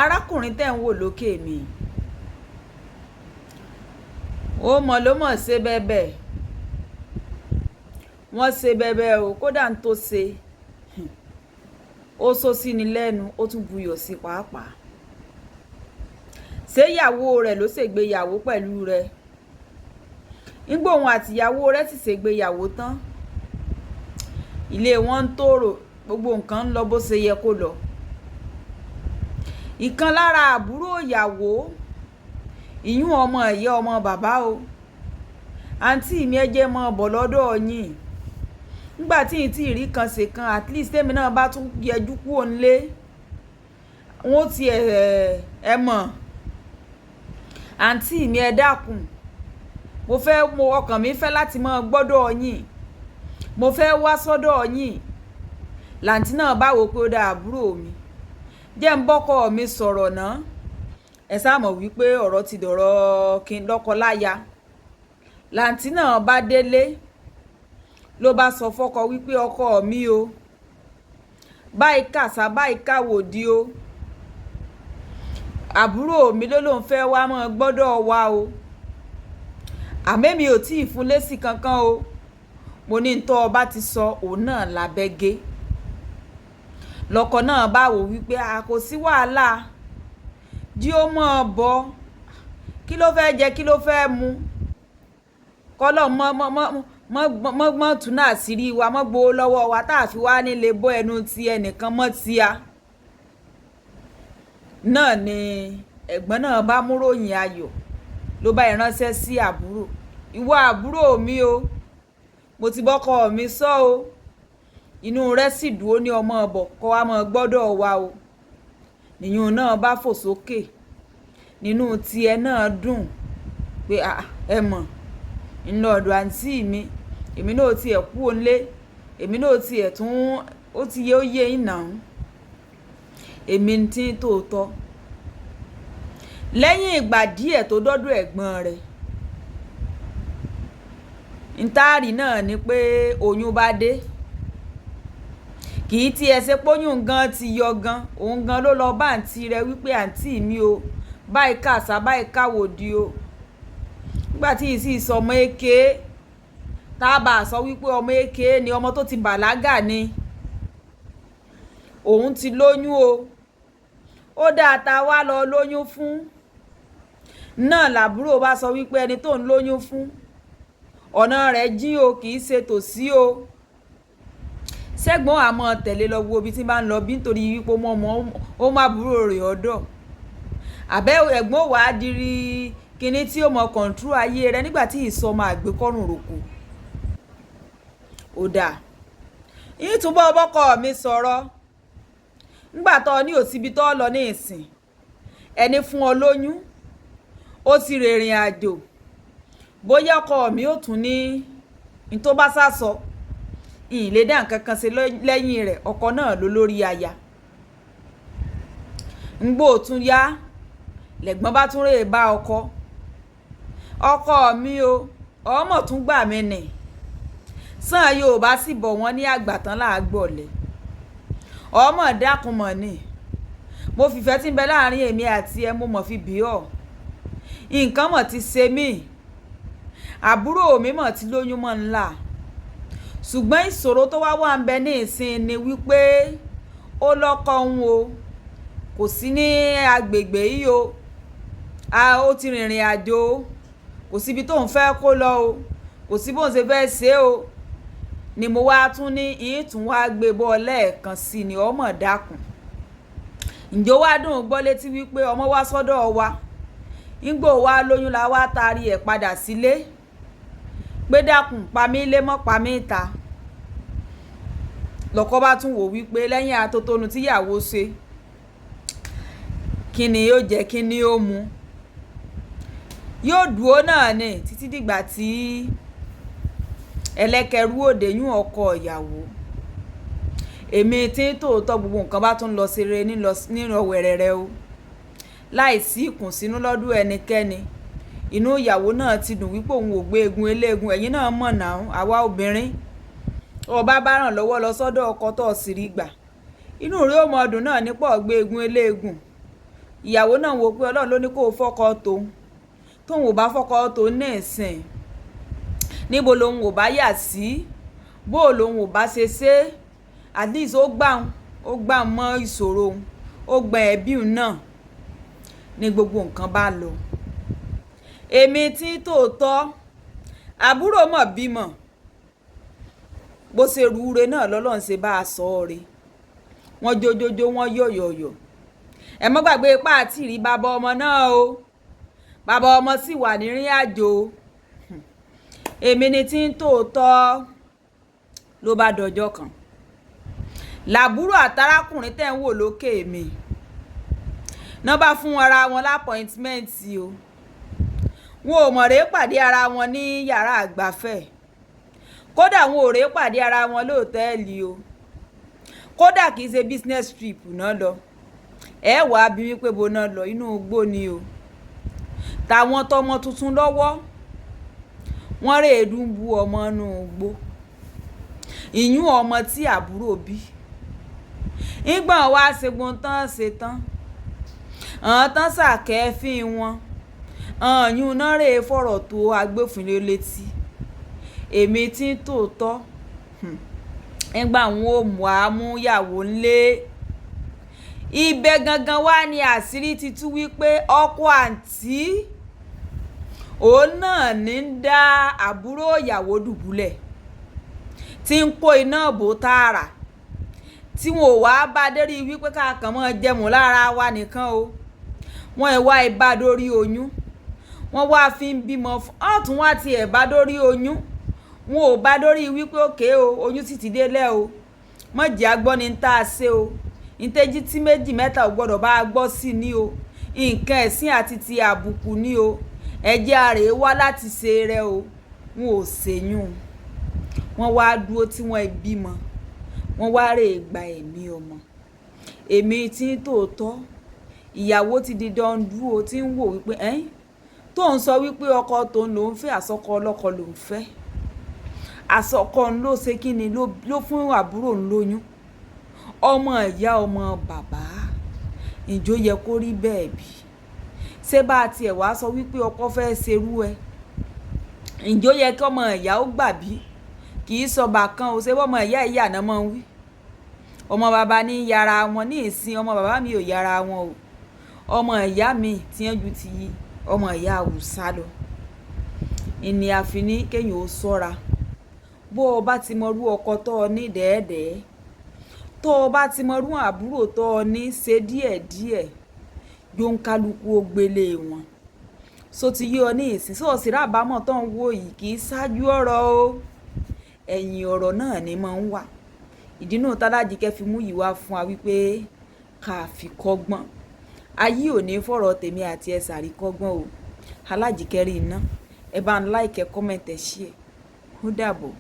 arákùnrin tẹ́ ń wò lókè mi ó mọ̀ ló mọ̀ ṣe bẹ́bẹ́ wọ́n ṣe bẹ́bẹ́ o kódà ń tó ṣe ó sọ sí ni lẹ́nu ó tún buyọ̀ sí pàápàá ṣé ìyàwó rẹ̀ ló ṣègbéyàwó pẹ̀lú rẹ̀ nígbà òun àtìyàwó rẹ̀ sì ṣègbéyàwó tán ilé wọn ń tòrò gbogbo nǹkan ń lọ bó ṣe yẹ kó lọ ìkan lára àbúrò ìyàwó ìyún ọmọ ìyá ọmọ bàbá o àǹtí mi ẹ jẹ́ mọ́ bọ̀ lọ́dọ̀ yín nígbà tí ì tí ì rí kan ṣe kan at least tèmi náà bá tún yẹjú kúrò nílé wọn ó ti ẹ mọ̀ àǹtí mi ẹ dákun mo ọkàn mi fẹ́ láti mọ́ gbọ́dọ̀ yín mo fẹ́ wá sọ́dọ̀ yín làǹtí náà bá wò pé ó dá àbúrò mi jẹ́ ń bọ́kọ mi sọ̀rọ̀ náà ẹ sáàmọ̀ wípé ọ̀rọ̀ ti dọ̀rọ̀ kí n lọ́kọ láya làǹtí náà bá délé ló bá sọ fọ́kọ wípé ọkọ mi o báyìí kàṣà báyìí káwòdì o àbúrò mi ló lóun fẹ́ wá mọ́ gbọ́dọ̀ wá o àmẹ́mi ò tí ì fún lésì kankan o mo ní ntọ́ ọba ti sọ òun náà lábẹ́gẹ́ lọ́kọ náà bá wò wípé a kò sí wàhálà jí ó mọ̀ ọ́ bọ́ kí ló fẹ́ jẹ kí ló fẹ́ mu kọ́lọ̀ mọ́ túnà àṣírí wa mọ́ gbowó lọ́wọ́ wa tá a fi wá nílé bọ́ ẹnu ti ẹnìkan mọ́ tíya náà ni ẹ̀gbọ́n náà bá mú ròyìn ayọ̀ ló bá ìránṣẹ́ sí àbúrò ìwọ àbúrò mi o mo ti bọ́kọ mi sọ o inú rẹ̀ sì dúró ní ọmọ ọbọ̀ kọ́ wa mọ́ gbọ́dọ̀ wa o nìyún náà bá fò sókè nínú tiẹ̀ náà dùn pé ẹ mọ̀ ńlọ ọ̀dọ̀ àǹtí mi èmi náà tiẹ̀ kú òǹlé èmi náà tiẹ̀ tún ó ti yé ó yé ìnà èmi tí ń tòótọ́ lẹ́yìn ìgbà díẹ̀ tó dọ́dọ̀ ẹ̀gbọ́n rẹ̀ ntaari náà ni pé oyún bá dé kì í tiẹ̀ ṣe póyún gan ti yọ gan òun gan ló lọ bá àǹtí rẹ̀ wípé àǹtí mi o báyìí kàṣà báyìí káwòdì o nígbà tí ìsì sọ ọmọ èké tá a bá sọ wípé ọmọ èké ni ọmọ tó ti bàlágà ni òun ti lóyún o ó dáa ta wá lọ lóyún fún náà làbúrò bá sọ wípé ẹni tó ń lóyún fún ọ̀nà rẹ̀ jí o kì í ṣe tòsí o ṣẹ́gbọ́n àmọ́ tẹ̀lé lọ wo ibi tí bá ń lọ bí nítorí wípé ó má búrò rẹ̀ ọ̀dọ̀ àbẹ́ ẹ̀gbọ́n wàá dirí kíní tí ó mọ kọ̀ǹtúrò ayé rẹ̀ nígbà tí ìsọmọ àgbékọ́rùn rògbò ó dáa ìtúbọ̀ ọbọ̀kọ mi sọ̀rọ̀ nígbà tó ní òsibí tó lọ ní ìsìn ẹni fún ọ lóyún ó ti rìnrìn àjò bóyá ọkọ mi ò tún ní tó bá sásọ ìlédè nǹkan kan ṣe lẹ́yìn rẹ̀ ọkọ náà ló lórí aya ńgbò tún yá lẹ́gbọ́n bá tún rèé bá ọkọ mi o ọmọ tún gbà mí nì sàn Yorùbá sì bọ̀ wọ́n ní àgbàtán làágbọ̀lẹ̀ ọmọ dákun mọ̀ ni mo fìfẹ́ tí ń bẹ láàrin èmi àti ẹ mo mọ̀ fi bí ọ nǹkan mọ̀ ti ṣe mí àbúrò mi mọ̀ ti lóyún mọ́ ńlá ṣùgbọ́n ìṣòro tó wà ń bẹ ní ìsìn ni wípé ó lọ́kọ òun o kò sí ní agbègbè yìí o ó ti rìnrìn àjò kò síbi tóun fẹ́ kó lọ o kò sí bóun ṣe fẹ́ ṣe o ni mo wá tún ní ìtún wá gbé bọ́ lẹ́ẹ̀kan sí ni ọmọ dákun ǹjọ́ wá dùn gbọ́ létí wípé ọmọ wá sọ́dọ̀ wa ńgbò wá lóyún la wá taari ẹ̀ padà sílé pé dákun pa mí lé mọ́ pa mí ta lọ́kọ bá tún wò wípé lẹ́yìn atótónu tíyàwó ṣe kí ni yóò jẹ́ kí ni ó mu yóò dúró náà ní títí dìgbà tí ẹlẹ́kẹ̀rú òde yún ọkọ ìyàwó èmi tí ń tòótọ́ gbogbo nǹkan bá tún lọ sí rere nínú wẹ̀rẹ̀rẹ̀ o láìsí ìkùnsínú lọ́dún ẹnikẹ́ni inú ìyàwó náà ti dùn wípé òun ò gbé egun eléegun ẹ̀yin náà mọ̀ náà àwa obìnrin ọba bá ràn lọ́wọ́ lọ sọ́dọ̀ ọkọ tó sì rí gbà inú rẹ̀ ó mọ ọdún náà nípò ọgbẹ́ egun eléegun. Ìyàwó náà wò pé Ọlọ́run ló ní kó fọ́kọ tóun ò bá fọ́kọ tòun ní ìsìn níbo lòun ò bá yà sí, bó lòun ò bá ṣe at least ó gbà mọ́ ìṣòro òun, ó gba ẹ̀bí òun náà ní gbogbo nǹkan bá lọ. Èmi tí tòótọ́ àbúrò mọ̀ bímọ bó ṣe rúure náà lọ́lọ́run ṣe bá a sọ ọ́ re. Wọ́n jójójó wọ́n yọ̀yọ̀yọ̀. Ẹ mọ́ gbàgbé ipá àti ìrí bàbá ọmọ náà o, bàbá ọmọ sì wà nírìn àjò. Èmi ni tí ń tòótọ́ ló bá dọjọ́ kan làbúrò àtàrákùnrin tẹ́ ń wò lókè mi náà bá fún ara wọn lápọ̀ìntmẹ́ǹtì o. Wọn ò mọ̀rẹ́ pàdé ara wọn ní yàrá àgbàfẹ́, kódà wọn ò rẹ́ pàdé ara wọn lóòtẹ́ẹ̀lì o, kódà kì í ṣe business trip náà lọ. Ẹ wàá bí wípé bo náà lọ, inú igbó ni o. Tàwọn tọmọ tuntun lọ́wọ́ wọ́n rè dùnbù ọmọ inú igbó, ìyún ọmọ tí àbúrò bí. Ìgbọ̀n wá ṣe gbọ́ntán ṣe tán, àwọn tán ṣàkẹ́fín wọn, àyùn náà rè fọ̀rọ̀ tó agbófinró létí. Èmi tí ń tòótọ́ nígbà wọn ò mú àmúyàwó ńlé. Ibẹ̀ gangan wá ní àṣírí ti tú wípé ọkọ àǹtí òun náà ní ń dá àbúrò ìyàwó dùbúlẹ̀ tí ń kó iná bò tààrà, tí wọn ò wá bá dérí wípé káàkàn mọ́ jẹmù lára wa nìkan o. Wọ́n ẹ̀ wá ìbá dórí oyún, wọ́n wá fi ń bímọ ọ̀tún wá ti ẹ̀ bá dórí oyún. Wọn ò bá dórí wípé òkè o oyún sì ti délẹ̀ o, mọ̀jẹ̀ agbọ́ ni ń tá a ṣe o, ìtẹ́jí tí méjì mẹ́ta ò gbọ́dọ̀ bá a gbọ́ sí ni o, nǹkan ẹ̀sìn àti ti àbùkù ni o, ẹ̀jẹ̀ àrè wá láti ṣe rẹ o. Wọn ò ṣèyún, wọ́n wá dúró tí wọ́n bímọ, wọ́n wá rè gba ẹ̀mí ọmọ. Èmi tí ń tòótọ́ ìyàwó ti di dandu o, tí ń wò wípé tó ń sọ wípé ọkọ tòun lòún fẹ́, àsọkọ ọlọ́kọ lòún fẹ́, àsọkọ ló ṣe kí ni ló fún àbúrò lóyún, ọmọ ìyá ọmọ bàbá. Ǹjọ́ yẹ kó rí bẹ́ẹ̀ bí? Ṣé bá tiẹ̀ wá sọ wípé ọkọ fẹ́ ṣerú ẹ, ǹjọ́ yẹ kí ọmọ ìyá ó gbà bí? Kì í sọ bàkan o, ṣé ọmọ ìyá ìyá náà mọ̀ ń wí. Ọmọ bàbá ní yàrá wọn, ní ìsìn ọmọ bàbá mi ò yàrá wọn o. Ọmọ ìyá mi tí ń ju ti ọmọ ìyá Haúsá lọ. Ìní àfiní kéèyàn ó ṣọ́ra. Bó o bá ti mọrú ọkọ tó o ní dẹ́ẹ̀dẹ́ẹ́, tó o bá ti mọrú àbúrò tó o ní ṣe díẹ̀díẹ̀, yóò ń kálukú ó gbélé wọn. So ti yí ọ ní ìsìn sọ́ọ̀sì rábàámọ̀ tó ń wò yìí kì í ṣáájú ọ̀rọ̀ o, ẹ̀yìn ọ̀rọ̀ náà ni máa ń wà. Ìdí náà tAlájíkẹ́ fi mú yìí wá fún wa wípé ká fi kọ́gbọ́n. Ayé ò ní fọ̀rọ̀ tèmi àti ẹ sàrí kọ́gbọ́n o. Alájíkẹ́ rí iná, ẹ bá ń like, comment, share. Ó dàbọ̀.